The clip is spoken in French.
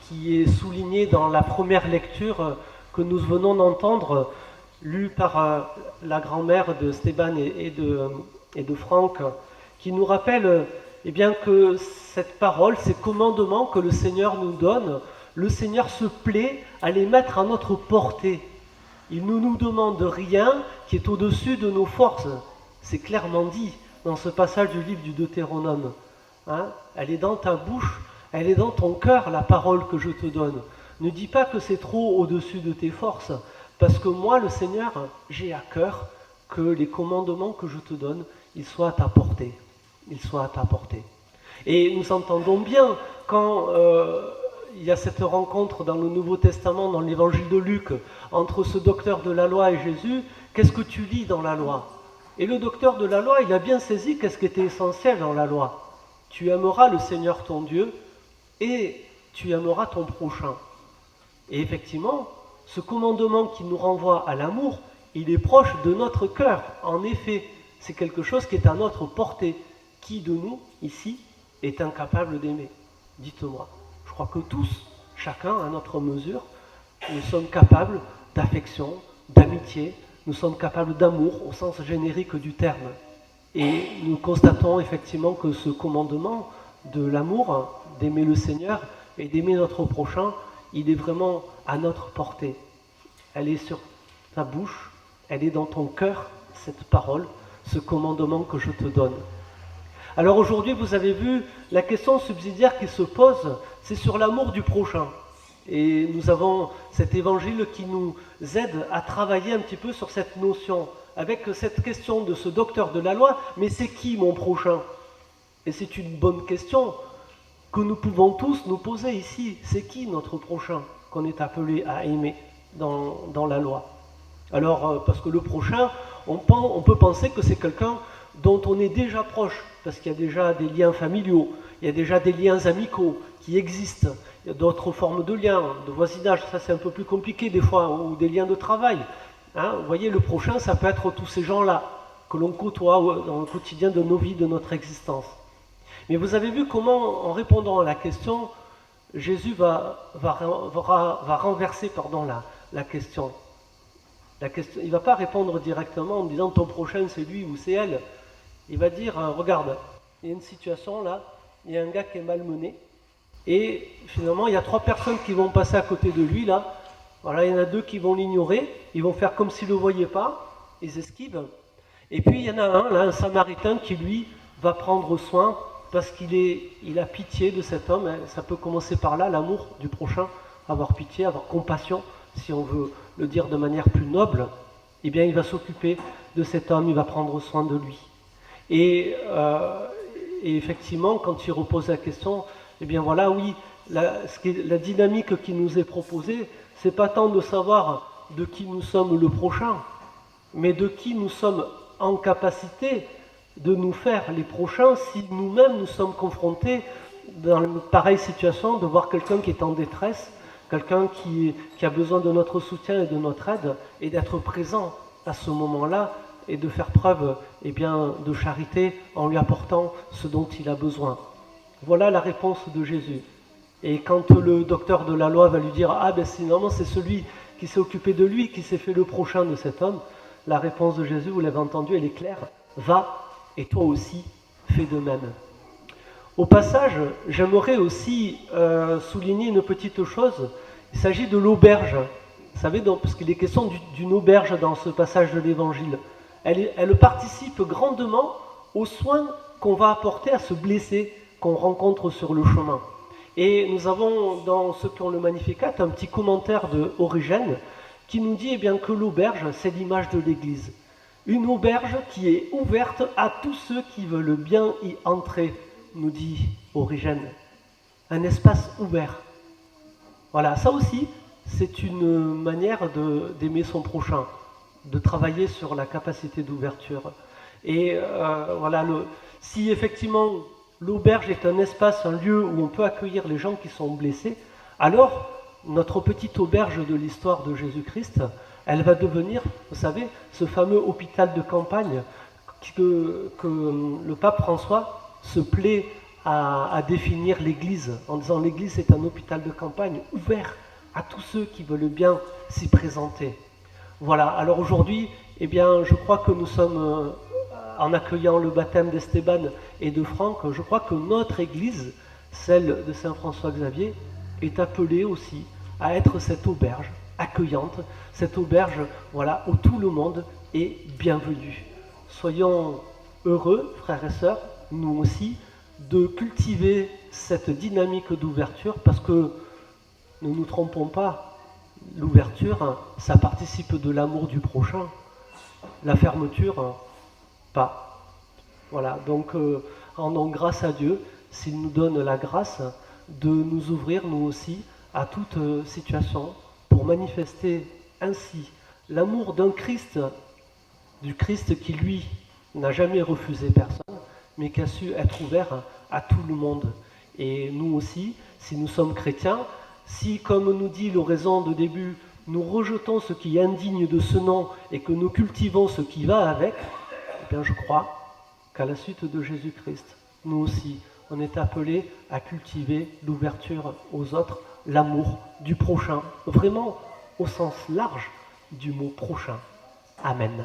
qui est souligné dans la première lecture que nous venons d'entendre, lue par la grand-mère de Stéban et de Franck, qui nous rappelle eh bien, que cette parole, ces commandements que le Seigneur nous donne, le Seigneur se plaît à les mettre à notre portée. Il ne nous demande rien qui est au-dessus de nos forces. C'est clairement dit dans ce passage du livre du Deutéronome. Hein, elle est dans ta bouche, elle est dans ton cœur, la parole que je te donne. Ne dis pas que c'est trop au-dessus de tes forces, parce que moi, le Seigneur, j'ai à cœur que les commandements que je te donne, ils soient à ta portée. Ils soient à ta portée. Et nous entendons bien quand il y a cette rencontre dans le Nouveau Testament, dans l'évangile de Luc, entre ce docteur de la loi et Jésus. Qu'est-ce que tu lis dans la loi? Et le docteur de la loi, il a bien saisi qu'est-ce qui était essentiel dans la loi. Tu aimeras le Seigneur ton Dieu et tu aimeras ton prochain. Et effectivement, ce commandement qui nous renvoie à l'amour, il est proche de notre cœur. En effet, c'est quelque chose qui est à notre portée. Qui de nous, ici, est incapable d'aimer? Dites-moi. Je crois que tous, chacun à notre mesure, nous sommes capables d'affection, d'amitié, nous sommes capables d'amour au sens générique du terme. Et nous constatons effectivement que ce commandement de l'amour, d'aimer le Seigneur et d'aimer notre prochain, il est vraiment à notre portée. Elle est sur ta bouche, elle est dans ton cœur, cette parole, ce commandement que je te donne. Alors aujourd'hui, vous avez vu, la question subsidiaire qui se pose, c'est sur l'amour du prochain. Et nous avons cet évangile qui nous aide à travailler un petit peu sur cette notion, avec cette question de ce docteur de la loi, mais c'est qui mon prochain? Et c'est une bonne question que nous pouvons tous nous poser ici. C'est qui notre prochain qu'on est appelé à aimer dans la loi? Alors, parce que le prochain, on peut penser que c'est quelqu'un dont on est déjà proche, parce qu'il y a déjà des liens familiaux, il y a déjà des liens amicaux qui existent, il y a d'autres formes de liens, de voisinage, ça c'est un peu plus compliqué des fois, ou des liens de travail. Hein, vous voyez, le prochain, ça peut être tous ces gens-là que l'on côtoie dans le quotidien de nos vies, de notre existence. Mais vous avez vu comment, en répondant à la question, Jésus va renverser la question. Il ne va pas répondre directement en disant ton prochain c'est lui ou c'est elle. Il va dire, regarde, il y a une situation là, il y a un gars qui est malmené, et finalement il y a 3 personnes qui vont passer à côté de lui là. Voilà, il y en a 2 qui vont l'ignorer, ils vont faire comme s'ils ne le voyaient pas, ils esquivent. Et puis il y en a un là, un Samaritain qui lui va prendre soin parce qu'il a pitié de cet homme. Ça peut commencer par là, l'amour du prochain, avoir pitié, avoir compassion, si on veut le dire de manière plus noble. Eh bien il va s'occuper de cet homme, il va prendre soin de lui. Et effectivement, quand il repose la question, eh bien voilà, oui, la dynamique qui nous est proposée, c'est pas tant de savoir de qui nous sommes le prochain, mais de qui nous sommes en capacité de nous faire les prochains si nous-mêmes nous sommes confrontés dans une pareille situation, de voir quelqu'un qui est en détresse, quelqu'un qui a besoin de notre soutien et de notre aide, et d'être présent à ce moment-là, et de faire preuve eh bien, de charité en lui apportant ce dont il a besoin. Voilà la réponse de Jésus. Et quand le docteur de la loi va lui dire « Ah ben finalement c'est celui qui s'est occupé de lui, qui s'est fait le prochain de cet homme », la réponse de Jésus, vous l'avez entendu, elle est claire. « Va et toi aussi fais de même ». Au passage, j'aimerais aussi souligner une petite chose. Il s'agit de l'auberge. Vous savez, parce qu'il est question d'une auberge dans ce passage de l'Évangile. Elle participe grandement aux soins qu'on va apporter à ce blessé qu'on rencontre sur le chemin. Et nous avons dans ceux qui ont le Magnificat un petit commentaire de Origène qui nous dit eh bien, que l'auberge, c'est l'image de l'Église. Une auberge qui est ouverte à tous ceux qui veulent bien y entrer, nous dit Origène. Un espace ouvert. Voilà, ça aussi, c'est une manière d'aimer son prochain, de travailler sur la capacité d'ouverture. Et voilà, si effectivement l'auberge est un espace, un lieu où on peut accueillir les gens qui sont blessés, alors notre petite auberge de l'histoire de Jésus-Christ, elle va devenir, vous savez, ce fameux hôpital de campagne que le pape François se plaît à définir l'Église, en disant l'Église est un hôpital de campagne ouvert à tous ceux qui veulent bien s'y présenter. Voilà, alors aujourd'hui, eh bien, je crois que nous sommes, en accueillant le baptême d'Esteban et de Franck, je crois que notre Église, celle de Saint-François-Xavier, est appelée aussi à être cette auberge accueillante, cette auberge, voilà, où tout le monde est bienvenu. Soyons heureux, frères et sœurs, nous aussi, de cultiver cette dynamique d'ouverture, parce que, ne nous trompons pas, l'ouverture, ça participe de l'amour du prochain. La fermeture, pas. Voilà, donc rendons grâce à Dieu s'il nous donne la grâce de nous ouvrir, nous aussi, à toute situation, pour manifester ainsi l'amour d'un Christ, du Christ qui, lui, n'a jamais refusé personne, mais qui a su être ouvert à tout le monde. Et nous aussi, si nous sommes chrétiens, si, comme nous dit l'oraison de début, nous rejetons ce qui est indigne de ce nom et que nous cultivons ce qui va avec, eh bien je crois qu'à la suite de Jésus-Christ, nous aussi, on est appelés à cultiver l'ouverture aux autres, l'amour du prochain, vraiment au sens large du mot prochain. Amen.